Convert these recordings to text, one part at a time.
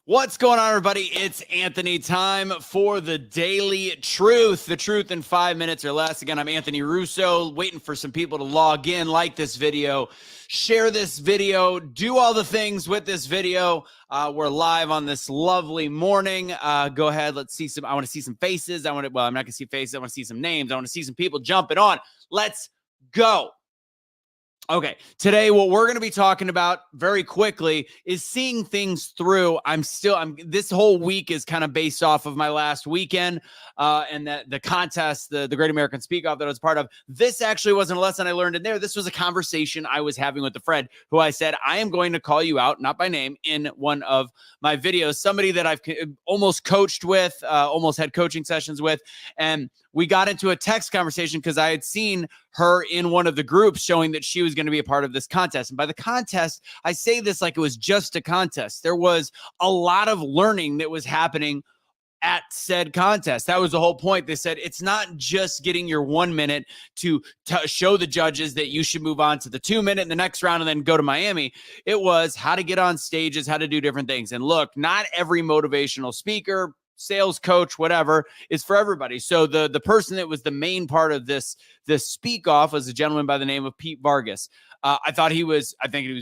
What's going on, everybody? It's Anthony. Time for the Daily Truth. The truth in 5 minutes or less. Again, I'm Anthony Russo, waiting for some people to log in, like this video, share this video, do all the things with this video. We're live on this lovely morning. Go ahead. Let's see some. I want to see some faces. Well, I'm not going to see faces. I want to see some names. I want to see some people jumping on. Let's go. Okay, today what we're going to be talking about very quickly is seeing things through. This whole week is kind of based off of my last weekend and the contest, the Great American Speak Off that I was part of. This actually wasn't a lesson I learned in there. This was a conversation I was having with a friend who I said, I am going to call you out, not by name, in one of my videos. Somebody that I've almost coached with, almost had coaching sessions with, and we got into a text conversation because I had seen her in one of the groups showing that she was going to be a part of this contest. And by the contest, I say this like it was just a contest. There was a lot of learning that was happening at said contest. That was the whole point. They said it's not just getting your 1 minute to show the judges that you should move on to the 2 minute in the next round and then go to Miami. It was how to get on stages, how to do different things. And look, not every motivational speaker, sales coach, whatever, is for everybody. So the person that was the main part of this speak off was a gentleman by the name of Pete Vargas. I think he was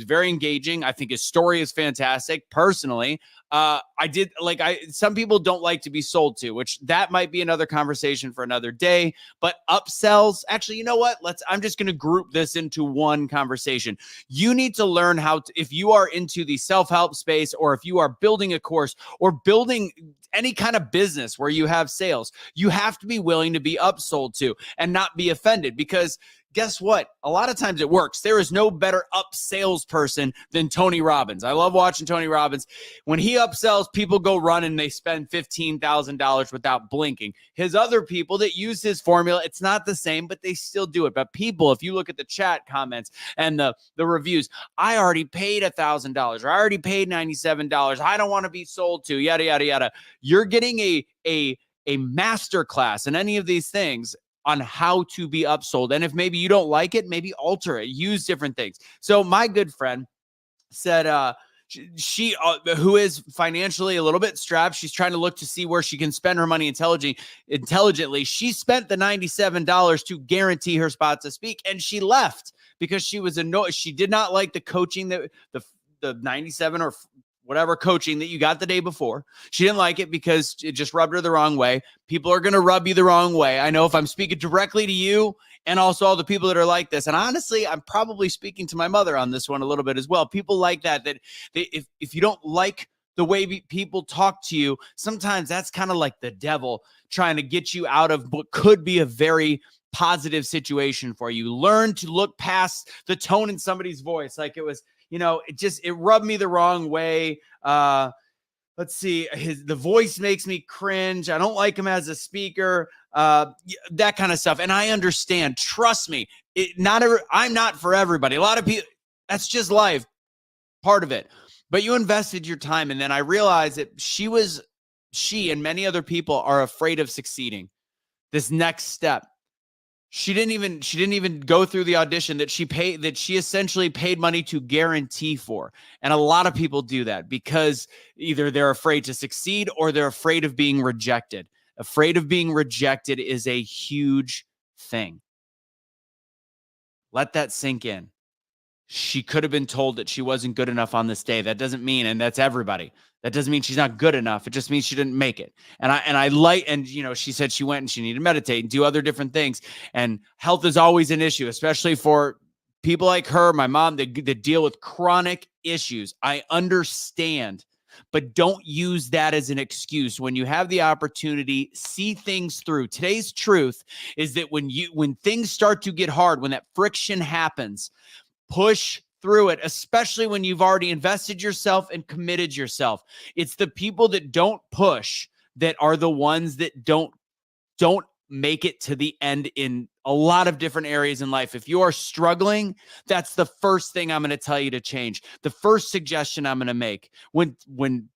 very engaging. I think his story is fantastic. Personally, some people don't like to be sold to, which that might be another conversation for another day. But upsells, actually, you know what? I'm just going to group this into one conversation. You need to learn if you are into the self-help space, or if you are building a course or building any kind of business where you have sales, you have to be willing to be upsold to and not be offended, because guess what? A lot of times it works. There is no better up salesperson than Tony Robbins. I love watching Tony Robbins. When he upsells, people go run and they spend $15,000 without blinking. His other people that use his formula, it's not the same, but they still do it. But people, if you look at the chat comments and the reviews, I already paid $1,000, or I already paid $97. I don't want to be sold to, yada, yada, yada. You're getting a master class in any of these things on how to be upsold. And if maybe you don't like it, maybe alter it, use different things. So my good friend said, she who is financially a little bit strapped, she's trying to look to see where she can spend her money intelligently. She spent the $97 to guarantee her spot to speak, and she left because she was annoyed. She did not like the coaching that the 97 or whatever coaching that you got the day before. She didn't like it because it just rubbed her the wrong way. People are going to rub you the wrong way. I know if I'm speaking directly to you and also all the people that are like this, and honestly, I'm probably speaking to my mother on this one a little bit as well. People like that if you don't like the way people talk to you, sometimes that's kind of like the devil trying to get you out of what could be a very positive situation for you. Learn to look past the tone in somebody's voice. Like it was, it rubbed me the wrong way. Let's see, the voice makes me cringe. I don't like him as a speaker, that kind of stuff. And I understand, trust me, I'm not for everybody. A lot of people, that's just life, part of it. But you invested your time. And then I realized that she and many other people are afraid of succeeding. This next step. She didn't even go through the audition that she essentially paid money to guarantee for. And a lot of people do that because either they're afraid to succeed or they're afraid of being rejected. Afraid of being rejected is a huge thing. Let that sink in. She could have been told that she wasn't good enough on this day. That doesn't mean, and that's everybody, that doesn't mean she's not good enough. It just means she didn't make it. And she said she went and she needed to meditate and do other different things. And health is always an issue, especially for people like her, my mom, that deal with chronic issues. I understand, but don't use that as an excuse. When you have the opportunity, see things through. Today's truth is that when things start to get hard, when that friction happens, push through it, especially when you've already invested yourself and committed yourself. It's the people that don't push that are the ones that don't make it to the end in a lot of different areas in life. If you are struggling, that's the first thing I'm going to tell you to change. The first suggestion I'm going to make. When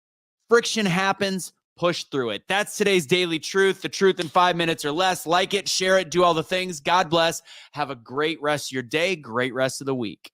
friction happens, push through it. That's today's daily truth. The truth in 5 minutes or less. Like it, share it, do all the things. God bless. Have a great rest of your day. Great rest of the week.